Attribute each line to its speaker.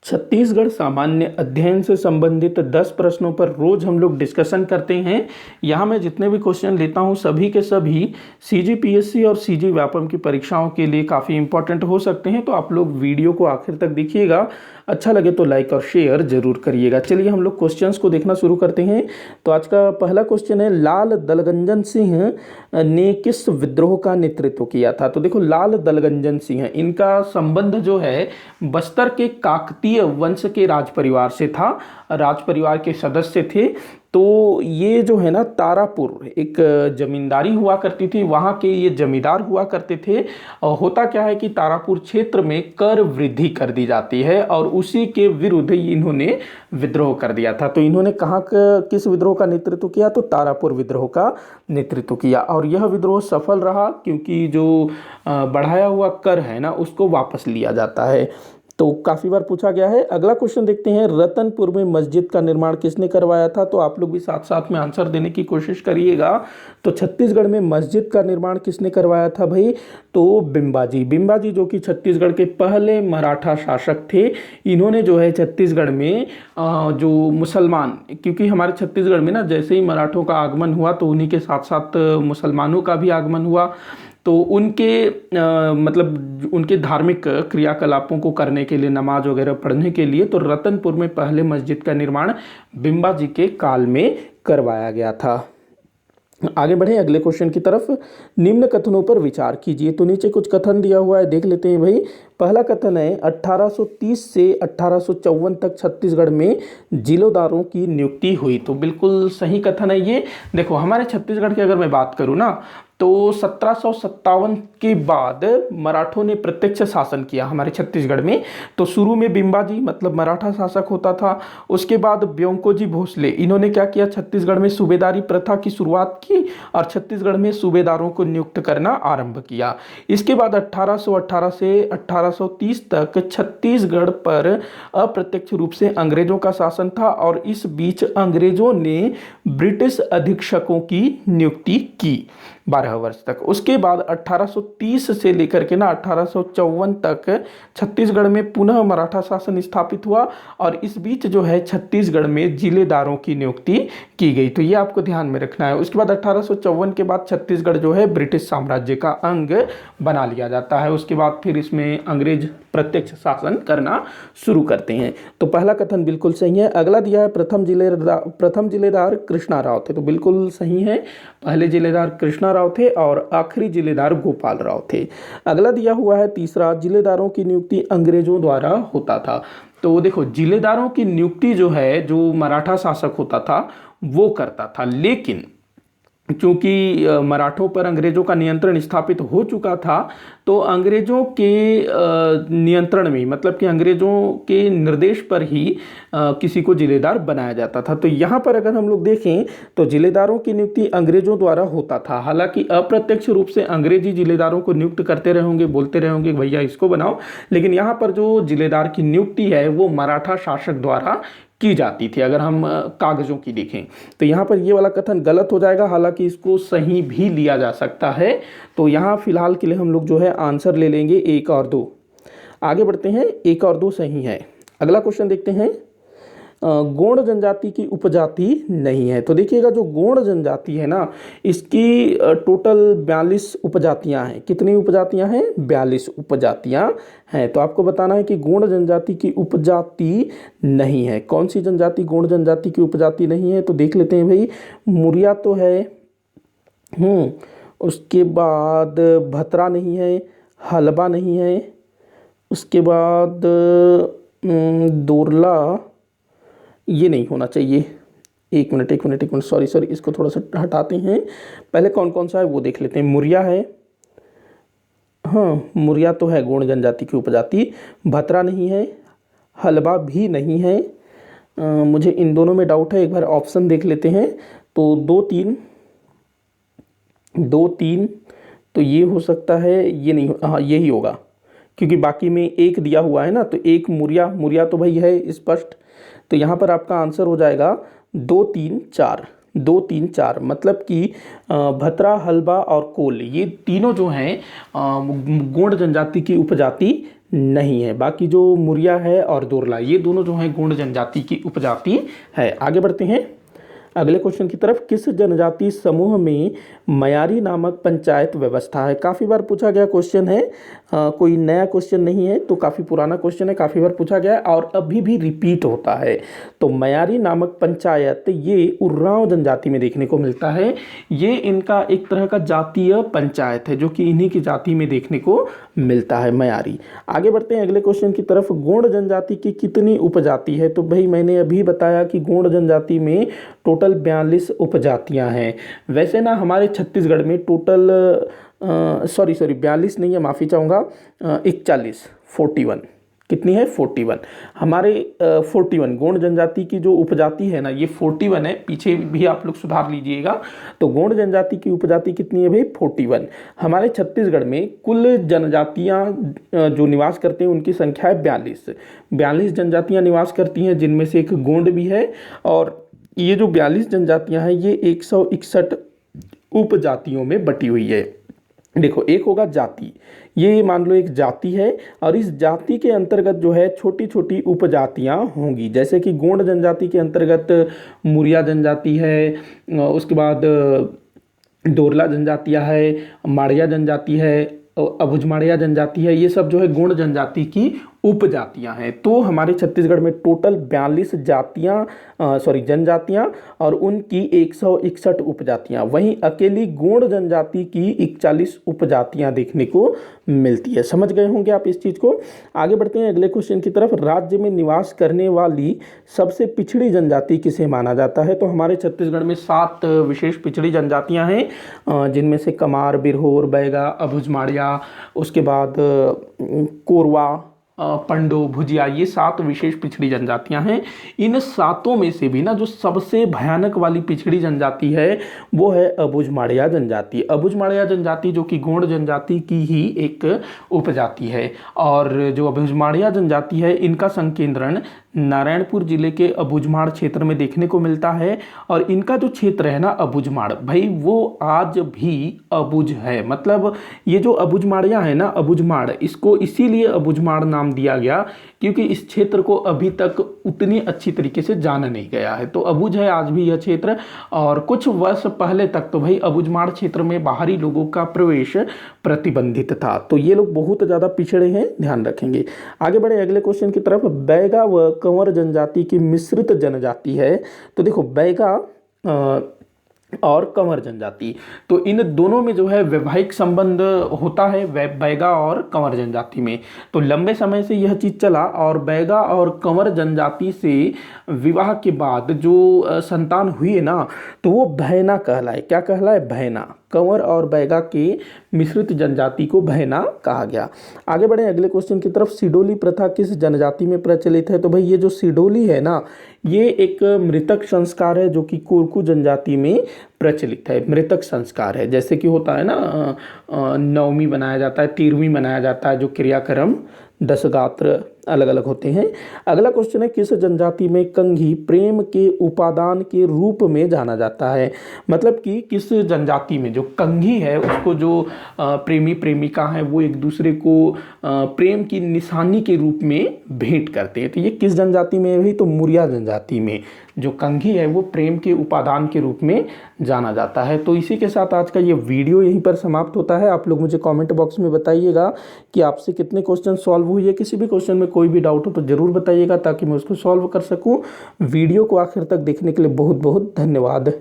Speaker 1: छत्तीसगढ़ सामान्य अध्ययन से संबंधित 10 प्रश्नों पर रोज हम लोग डिस्कशन करते हैं। यहाँ मैं जितने भी क्वेश्चन लेता हूँ सभी के सभी सीजीपीएससी और सीजी व्यापम की परीक्षाओं के लिए काफ़ी इंपॉर्टेंट हो सकते हैं। तो आप लोग वीडियो को आखिर तक देखिएगा, अच्छा लगे तो लाइक और शेयर जरूर करिएगा। चलिए हम लोग क्वेश्चंस को देखना शुरू करते हैं। तो आज का पहला क्वेश्चन है, लाल दलगंजन सिंह ने किस विद्रोह का नेतृत्व किया था। तो देखो, लाल दलगंजन सिंह, इनका संबंध जो है बस्तर के काकतीय वंश के राज परिवार से था, राज परिवार के सदस्य थे। तो ये जो है ना, तारापुर एक जमींदारी हुआ करती थी, वहाँ के ये जमींदार हुआ करते थे। और होता क्या है कि तारापुर क्षेत्र में कर वृद्धि कर दी जाती है और उसी के विरुद्ध इन्होंने विद्रोह कर दिया था। तो इन्होंने किस विद्रोह का नेतृत्व किया, तो तारापुर विद्रोह का नेतृत्व किया। और यह विद्रोह सफल रहा क्योंकि जो बढ़ाया हुआ कर है ना, उसको वापस लिया जाता है। तो काफ़ी बार पूछा गया है। अगला क्वेश्चन देखते हैं, रतनपुर में मस्जिद का निर्माण किसने करवाया था। तो आप लोग भी साथ साथ में आंसर देने की कोशिश करिएगा। तो छत्तीसगढ़ में मस्जिद का निर्माण किसने करवाया था भाई, तो बिंबाजी। बिंबाजी जो कि छत्तीसगढ़ के पहले मराठा शासक थे। इन्होंने जो है छत्तीसगढ़ में जो मुसलमान, क्योंकि हमारे छत्तीसगढ़ में ना जैसे ही मराठों का आगमन हुआ तो उन्हीं के साथ साथ मुसलमानों का भी आगमन हुआ। तो उनके मतलब उनके धार्मिक क्रियाकलापों को करने के लिए, नमाज वगैरह पढ़ने के लिए, तो रतनपुर में पहले मस्जिद का निर्माण बिंबाजी के काल में करवाया गया था। आगे बढ़े अगले क्वेश्चन की तरफ। निम्न कथनों पर विचार कीजिए। तो नीचे कुछ कथन दिया हुआ है, देख लेते हैं भाई। पहला कथन है, 1830 से 1854 तक छत्तीसगढ़ में जिलोदारों की नियुक्ति हुई। तो बिल्कुल सही कथन है ये। देखो, हमारे छत्तीसगढ़ की अगर मैं बात करूँ ना, तो 1757 के बाद मराठों ने प्रत्यक्ष शासन किया हमारे छत्तीसगढ़ में। तो शुरू में बिंबाजी मतलब मराठा शासक होता था। उसके बाद ब्योंकोजी भोसले, इन्होंने क्या किया, छत्तीसगढ़ में सूबेदारी प्रथा की शुरुआत की और छत्तीसगढ़ में सूबेदारों को नियुक्त करना आरंभ किया। इसके बाद 1818 से 1830 तक छत्तीसगढ़ पर अप्रत्यक्ष रूप से अंग्रेजों का शासन था और इस बीच अंग्रेजों ने ब्रिटिश अधीक्षकों की नियुक्ति की 12 वर्ष तक। उसके बाद 1830 से लेकर के ना 1854 तक छत्तीसगढ़ में पुनः मराठा शासन स्थापित हुआ और इस बीच जो है छत्तीसगढ़ में जिलेदारों की नियुक्ति की गई। तो ये आपको ध्यान में रखना है। उसके बाद 1854 के बाद छत्तीसगढ़ जो है ब्रिटिश साम्राज्य का अंग बना लिया जाता है। उसके बाद फिर इसमें अंग्रेज प्रत्यक्ष शासन करना शुरू करते हैं। तो पहला कथन बिल्कुल सही है। अगला दिया है, प्रथम जिलेदार कृष्णा राव थे। तो बिल्कुल सही है, पहले जिलेदार कृष्णा राव थे और आखिरी जिलेदार गोपाल राव थे। अगला दिया हुआ है तीसरा, जिलेदारों की नियुक्ति अंग्रेजों द्वारा होता था। तो देखो, जिलेदारों की नियुक्ति जो है, जो मराठा शासक होता था वो करता था, लेकिन चूंकि मराठों पर अंग्रेजों का नियंत्रण स्थापित हो चुका था, तो अंग्रेजों के नियंत्रण में, मतलब कि अंग्रेजों के निर्देश पर ही किसी को जिलेदार बनाया जाता था। तो यहाँ पर अगर हम लोग देखें तो जिलेदारों की नियुक्ति अंग्रेजों द्वारा होता था। हालांकि अप्रत्यक्ष रूप से अंग्रेजी जिलेदारों को नियुक्त करते रहे होंगे, बोलते रहे होंगे भैया इसको बनाओ, लेकिन यहाँ पर जो जिलेदार की नियुक्ति है वो मराठा शासक द्वारा की जाती थी। अगर हम कागजों की देखें तो यहाँ पर ये वाला कथन गलत हो जाएगा, हालांकि इसको सही भी लिया जा सकता है। तो यहाँ फिलहाल के लिए हम लोग जो है आंसर ले लेंगे 1 और 2। आगे बढ़ते हैं, 1 और 2 सही है। अगला क्वेश्चन देखते हैं, गोंड जनजाति की उपजाति नहीं है। तो देखिएगा, जो गोंड जनजाति है ना, इसकी टोटल 42 उपजातियां हैं। कितनी उपजातियां हैं, 42 उपजातियां हैं। तो आपको बताना है कि गोंड जनजाति की उपजाति नहीं है। कौन सी जनजाति गोंड जनजाति की उपजाति नहीं है, तो देख लेते हैं भाई। मुरिया तो है, उसके बाद भतरा नहीं है, हलबा नहीं है, उसके बाद दोरला, ये नहीं होना चाहिए। एक मिनट, सॉरी, इसको थोड़ा सा हटाते हैं। पहले कौन कौन सा है वो देख लेते हैं। मुरिया है, हाँ मुरिया तो है गोंड जनजाति की उपजाति। भतरा नहीं है, हलबा भी नहीं है। मुझे इन दोनों में डाउट है, एक बार ऑप्शन देख लेते हैं। तो 2-3 तो ये हो सकता है, ये नहीं, हाँ यही होगा, क्योंकि बाकी में एक दिया हुआ है ना। तो एक मुरिया तो भाई है स्पष्ट। तो यहाँ पर आपका आंसर हो जाएगा 2-3-4, मतलब कि भतरा, हलबा और कोल, ये तीनों जो हैं गोंड जनजाति की उपजाति नहीं है। बाकी जो मुरिया है और दोरला, ये दोनों जो हैं गोंड जनजाति की उपजाति है। आगे बढ़ते हैं अगले क्वेश्चन की तरफ। किस जनजाति समूह में मयारी नामक पंचायत व्यवस्था है? काफ़ी बार पूछा गया क्वेश्चन है, कोई नया क्वेश्चन नहीं है, तो काफ़ी पुराना क्वेश्चन है, काफ़ी बार पूछा गया है और अभी भी रिपीट होता है। तो मयारी नामक पंचायत ये उर्रांव जनजाति में देखने को मिलता है। ये इनका एक तरह का जातीय पंचायत है जो कि इन्हीं की जाति में देखने को मिलता है, मयारी। आगे बढ़ते हैं अगले क्वेश्चन की तरफ। गोंड जनजाति की कितनी उपजाति है? तो भाई मैंने अभी बताया कि गोंड जनजाति में टोटल 42 उपजातियां हैं। वैसे ना हमारे छत्तीसगढ़ में टोटल 42 नहीं है, माफ़ी चाहूँगा, 41 कितनी है? 41। हमारे 41 गोंड जनजाति की जो उपजाति है ना, ये 41 है। पीछे भी आप लोग सुधार लीजिएगा। तो गोंड जनजाति की उपजाति कितनी है भाई? 41। हमारे छत्तीसगढ़ में कुल जनजातियां जो निवास करते हैं उनकी संख्या है 42 जनजातियां निवास करती हैं, जिनमें से एक गोंड भी है। और ये जो 42 जनजातियां हैं ये 161 उपजातियों में बटी हुई है। देखो, एक होगा जाति, ये मान लो एक जाति है और इस जाति के अंतर्गत जो है छोटी छोटी उपजातियां होंगी। जैसे कि गोंड जनजाति के अंतर्गत मुरिया जनजाति है, उसके बाद दोरला जनजातियां है, माड़िया जनजाति है, अबुझमाड़िया जनजाति है। ये सब जो है गोंड जनजाति की उपजातियां हैं। तो हमारे छत्तीसगढ़ में टोटल 42 जनजातियां और उनकी 161 उपजातियां। वहीं अकेली गोंड जनजाति की 41 उपजातियां देखने को मिलती है। समझ गए होंगे आप इस चीज़ को। आगे बढ़ते हैं अगले क्वेश्चन की तरफ। राज्य में निवास करने वाली सबसे पिछड़ी जनजाति किसे माना जाता है? तो हमारे छत्तीसगढ़ में 7 विशेष पिछड़ी जनजातियां हैं, जिनमें से कमार, बिरहोर, बैगा, अबुझमाड़िया, उसके बाद कोरवा, पंडो, भुजिया, ये 7 विशेष पिछड़ी जनजातियां हैं। इन 7 में से भी ना जो सबसे भयानक वाली पिछड़ी जनजाति है वो है अबुझमाड़िया जनजाति। अबुझमाड़िया जनजाति जो कि गोंड जनजाति की ही एक उपजाति है। और जो अबुझमाड़िया जनजाति है इनका संकेंद्रण नारायणपुर जिले के अबुझमाड़ क्षेत्र में देखने को मिलता है। और इनका जो क्षेत्र है ना अबुझमाड़, भाई वो आज भी अबुझ है। मतलब ये जो अबुझमाड़िया है ना, अबुझमाड़, इसको इसीलिए अबुझमाड़ नाम दिया गया क्योंकि इस क्षेत्र को अभी तक उतनी अच्छी तरीके से जाना नहीं गया है। तो अबुझ है आज भी यह क्षेत्र। और कुछ वर्ष पहले तक तो भाई अबुझमाड़ क्षेत्र में बाहरी लोगों का प्रवेश प्रतिबंधित था। तो ये लोग बहुत ज़्यादा पिछड़े हैं, ध्यान रखेंगे। आगे बढ़े अगले क्वेश्चन की तरफ। बैगा व कंवर जनजाति की मिश्रित जनजाति है। तो देखो, बैगा और कंवर जनजाति, तो इन दोनों में जो है वैवाहिक संबंध होता है बैगा और कंवर जनजाति में। तो लंबे समय से यह चीज़ चला और बैगा और कंवर जनजाति से विवाह के बाद जो संतान हुई है ना, तो वो भैना कहलाए। क्या कहलाए? भैना। कंवर और बैगा के मिश्रित जनजाति को भैना कहा गया। आगे बढ़े अगले क्वेश्चन की तरफ। सिडोली प्रथा किस जनजाति में प्रचलित है? तो भाई ये जो सिडोली है ना, ये एक मृतक संस्कार है जो कि कोरकू जनजाति में प्रचलित है। मृतक संस्कार है, जैसे कि होता है ना नवमी मनाया जाता है, 13वीं मनाया जाता है, जो क्रियाक्रम 10 गात्र अलग अलग होते हैं। अगला क्वेश्चन है, किस जनजाति में कंघी प्रेम के उपादान के रूप में जाना जाता है? मतलब कि किस जनजाति में जो कंघी है उसको जो प्रेमी प्रेमिका है वो एक दूसरे को प्रेम की निशानी के रूप में भेंट करते हैं। तो ये किस जनजाति में है? तो मुरिया जनजाति में जो कंघी है वो प्रेम के उपादान के रूप में जाना जाता है। तो इसी के साथ आज का ये वीडियो यहीं पर समाप्त होता है। आप लोग मुझे कमेंट बॉक्स में बताइएगा कि आपसे कितने क्वेश्चन सॉल्व हुए है। किसी भी क्वेश्चन में कोई भी डाउट हो तो ज़रूर बताइएगा ताकि मैं उसको सॉल्व कर सकूं। वीडियो को आखिर तक देखने के लिए बहुत बहुत धन्यवाद।